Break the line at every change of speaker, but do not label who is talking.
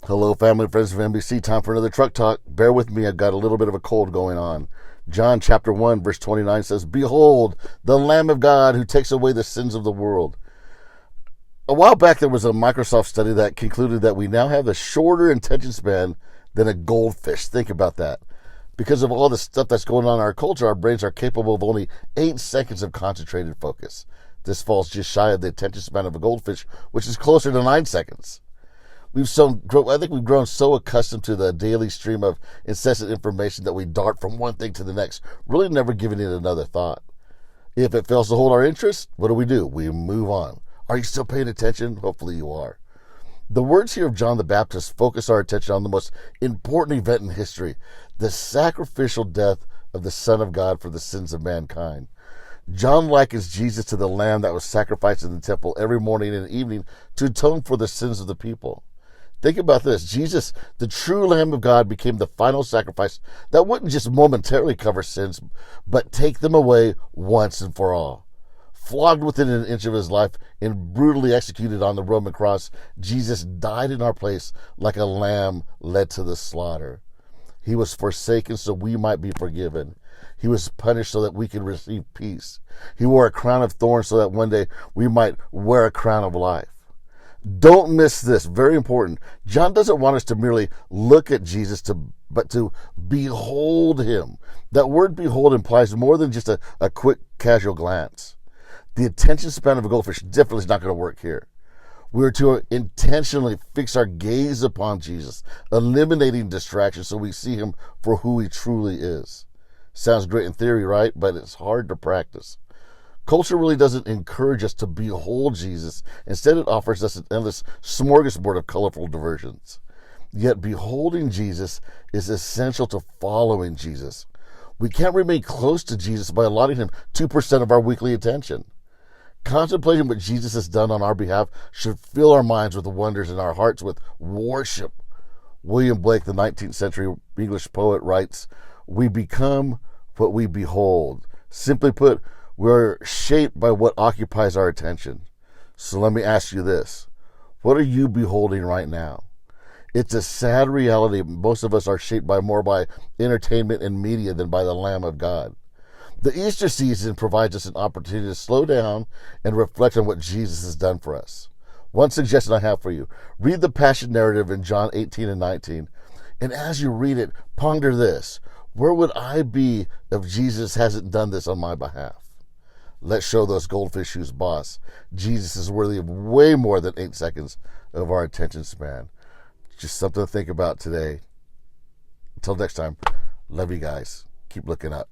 Hello, family and friends of NBC. Time for another Truck Talk. Bear with me, I've got a little bit of a cold going on. John chapter 1, verse 29 says, "Behold, the Lamb of God who takes away the sins of the world." A while back, there was a Microsoft study that concluded that we now have a shorter attention span than a goldfish. Think about that. Because of all the stuff that's going on in our culture, our brains are capable of only 8 seconds of concentrated focus. This falls just shy of the attention span of a goldfish, which is closer to 9 seconds. I think we've grown so accustomed to the daily stream of incessant information that we dart from one thing to the next, really never giving it another thought. If it fails to hold our interest, what do? We move on. Are you still paying attention? Hopefully you are. The words here of John the Baptist focus our attention on the most important event in history, the sacrificial death of the Son of God for the sins of mankind. John likens Jesus to the lamb that was sacrificed in the temple every morning and evening to atone for the sins of the people. Think about this. Jesus, the true Lamb of God, became the final sacrifice that wouldn't just momentarily cover sins, but take them away once and for all. Flogged within an inch of his life and brutally executed on the Roman cross, Jesus died in our place like a lamb led to the slaughter. He was forsaken so we might be forgiven. He was punished so that we could receive peace. He wore a crown of thorns so that one day we might wear a crown of life. Don't miss this. Very important. John doesn't want us to merely look at Jesus, but to behold him. That word behold implies more than just a quick, casual glance. The attention span of a goldfish definitely is not going to work here. We're to intentionally fix our gaze upon Jesus, eliminating distractions so we see him for who he truly is. Sounds great in theory, right? But it's hard to practice. Culture really doesn't encourage us to behold Jesus. Instead, it offers us an endless smorgasbord of colorful diversions. Yet beholding Jesus is essential to following Jesus. We can't remain close to Jesus by allotting him 2% of our weekly attention. Contemplating what Jesus has done on our behalf should fill our minds with wonders and our hearts with worship. William Blake, the 19th century English poet, writes, "We become what we behold." Simply put, we're shaped by what occupies our attention. So let me ask you this. What are you beholding right now? It's a sad reality. Most of us are shaped more by entertainment and media than by the Lamb of God. The Easter season provides us an opportunity to slow down and reflect on what Jesus has done for us. One suggestion I have for you. Read the Passion narrative in John 18 and 19. And as you read it, ponder this. Where would I be if Jesus hasn't done this on my behalf? Let's show those goldfish who's boss. Jesus is worthy of way more than 8 seconds of our attention span. Just something to think about today. Until next time, love you guys. Keep looking up.